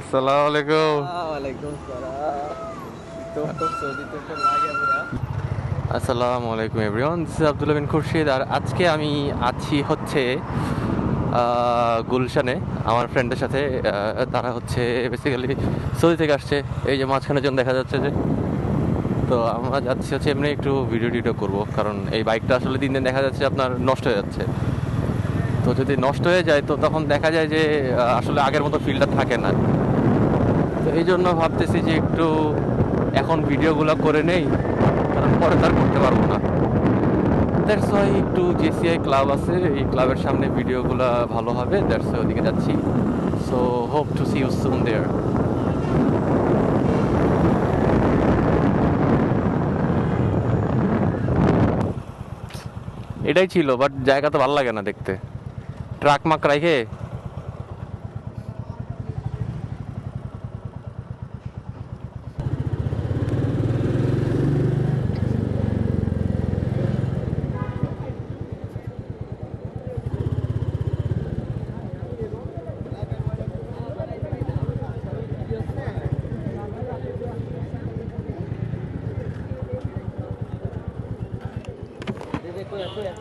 আসসালামু আলাইকুম। ওয়ালাইকুম সালাম। তো সৌদিতে তো লাগে পুরা। আসসালামু আলাইকুম এভরিওয়ান, দিস ইজ আব্দুল্লাহ বিন খুরশিদ। আর আজকে আমি আছি হচ্ছে গুলশানে আমার ফ্রেন্ডের সাথে। তারা হচ্ছে বেসিক্যালি সৌদি থেকে আসছে। এই যে মাঝখানের জন্য দেখা যাচ্ছে যে, তো আমরা যাচ্ছি হচ্ছে এমনি একটু ভিডিও টিডিও করবো, কারণ এই বাইকটা আসলে দিন দিন দেখা যাচ্ছে আপনার নষ্ট হয়ে যাচ্ছে। তো যদি নষ্ট হয়ে যায় তো তখন দেখা যায় যে আসলে আগের মতো ফিলটা থাকে না। তো এই জন্য ভাবতেছি যে একটু এখন ভিডিওগুলো করে নেই, কারণ পরে তার করতে পারবো না। দ্যাটস ওয়াই একটু জেসিআই ক্লাব আছে, এই ক্লাবের সামনে ভিডিওগুলো ভালো হবে, দ্যাটস ওয়াই ওদিকে যাচ্ছি। So hope to see you soon there. এটাই ছিল, বাট জায়গা তো ভালো লাগে না দেখতে, ট্রাক মাক রাখে।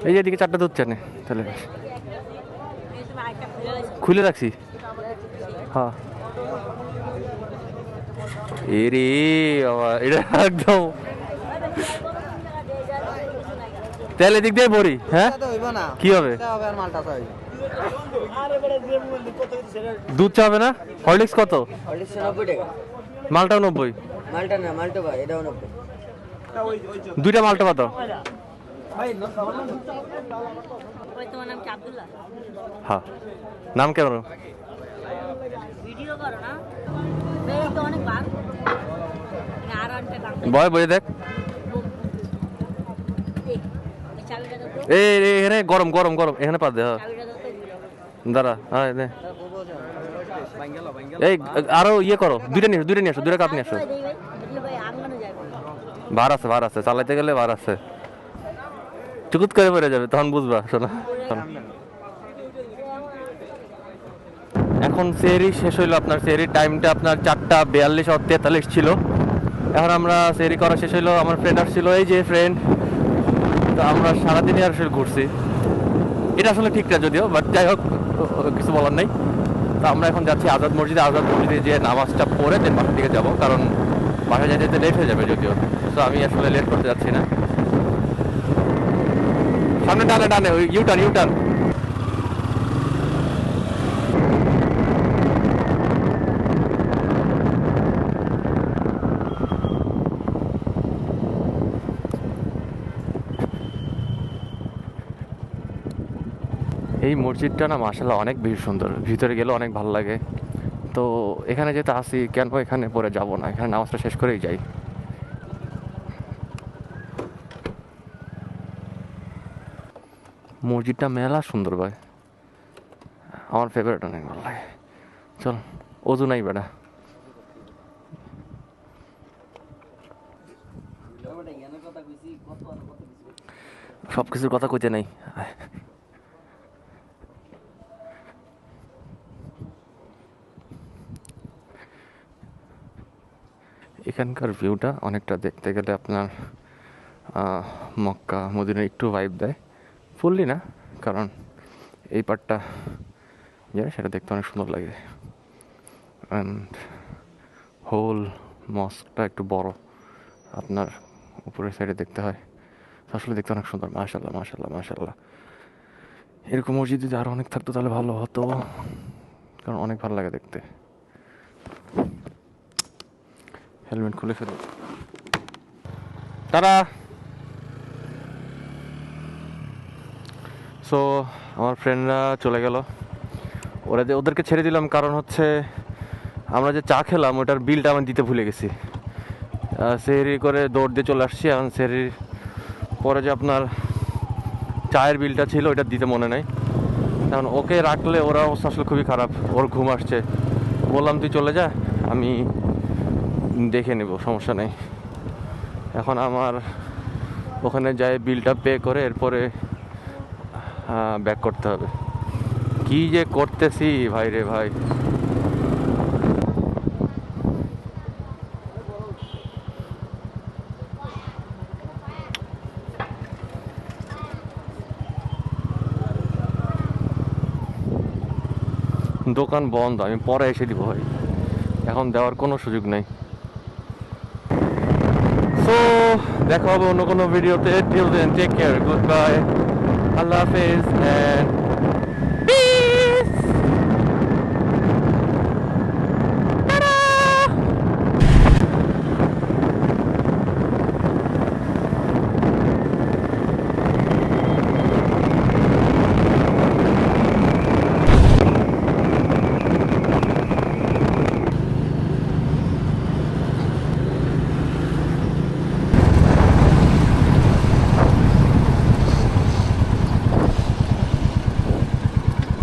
এই যে এদিকে 4টা দুধ চানে, তাহলে খুলে রাখছি। হ্যাঁ এরে বাবা, এটা একদম তেল এদিক দিয়ে ভরি। হ্যাঁ কি হবে? দুধ চা হবে না? হরলিক্স কত? 90 টাকা। মালটাও 90? মালটা না, মালটা ভাই, এটাও 90। দুইটা মালটা কত? তোমার নাম কি আব্দুল্লাহ? হ্যাঁ, নাম কেন? ভিডিও করো না? বেশ তো অনেক ভাগ। আর আনতে দাম বয় বয়ে দেখ। চাবিটা দাও তো। এই এখানে গরম গরম গরম, এখানে পা দে। হ্যাঁ চাবিটা দাও তো। দাঁড়া, হ্যাঁ দে। এই আরো ইয়ে করো, দুইটা নিয়ে আসো, দুইটা কাপ নিয়ে আসো। ভাই ভাই আঙ্গানো যাবে। ভার আছে, চালাইতে গেলে ভার আছে, চুকুত করে পড়ে যাবে, তখন বুঝবা। শোনা, এখন সেহরি শেষ হইলো। আপনার সেহরির টাইমটা আপনার 4:42-43 ছিল। এখন আমরা সেহরি করা শেষ হইলো, আমার ফ্রেন্ড আসছিল, এই যে ফ্রেন্ড। তো আমরা সারাদিনই আসলে ঘুরছি। এটা আসলে ঠিক না যদিও, বাট যাই হোক, কিছু বলার নেই। তো আমরা এখন যাচ্ছি আজাদ মসজিদে যে নামাজটা পড়ে দেন বাসার দিকে যাবো, কারণ বাসায় যেতে লেট হয়ে যাবে যদিও। তো আমি আসলে লেট করতে যাচ্ছি না। সামনে ডানে ওই ইউটার্ন। এই মসজিদটা না মাশাআল্লাহ অনেক বেশি সুন্দর, ভিতরে গেলে অনেক ভালো লাগে। তো এখানে যেতে আসি, কেন এখানে পরে যাব না, এখানে নামাজটা শেষ করেই যাই। মসজিদটা মেলা সুন্দর ভাই, আমার ফেভারিট, অনেক ভালো লাগে। চল, অজু নাই বেটা। সব কিছুর কথা কইতে নাই। এখানকার ভিউটা অনেকটা দেখতে গেলে আপনার মক্কা মদিনা একটু ভাইব দেয়, ফুললি না, কারণ এই পার্টটা যেটা সেটা দেখতে অনেক সুন্দর লাগে। অ্যান্ড হোল মস্কটা একটু বড়, আপনার উপরের সাইডে দেখতে হয়, আসলে দেখতে অনেক সুন্দর। মাশাল্লাহ। এরকম মসজিদ যদি আরও অনেক থাকতো তাহলে ভালো হতো, কারণ অনেক ভালো লাগে দেখতে। হেলমেট খুলে ফেলো তারা। সো আমার ফ্রেন্ডরা চলে গেল, ওদেরকে ছেড়ে দিলাম, কারণ হচ্ছে আমরা যে চা খেলাম ওটার বিলটা আমি দিতে ভুলে গেছি। সেহরি করে দৌড় দিয়ে চলে আসছি। এখন সেহরির পরে যে আপনার চায়ের বিলটা ছিল ওটা দিতে মনে নেই। এখন ওকে রাখলে ওর অবস্থা আসলে খুবই খারাপ, ওর ঘুম আসছে। বললাম তুই চলে যা, আমি দেখে নেব, সমস্যা নেই। এখন আমার ওখানে যাই বিলটা পে করে এরপরে ব্যাক করতে হবে। কি যে করতেছি ভাই রে ভাই। দোকান বন্ধ, আমি পরে এসে দিব ভাই, এখন দেওয়ার কোনো সুযোগ নেই। সো দেখা হবে অন্য কোনো ভিডিওতে। Till then take care, goodbye, আল্লাহ হাফেজ, অ্যান্ড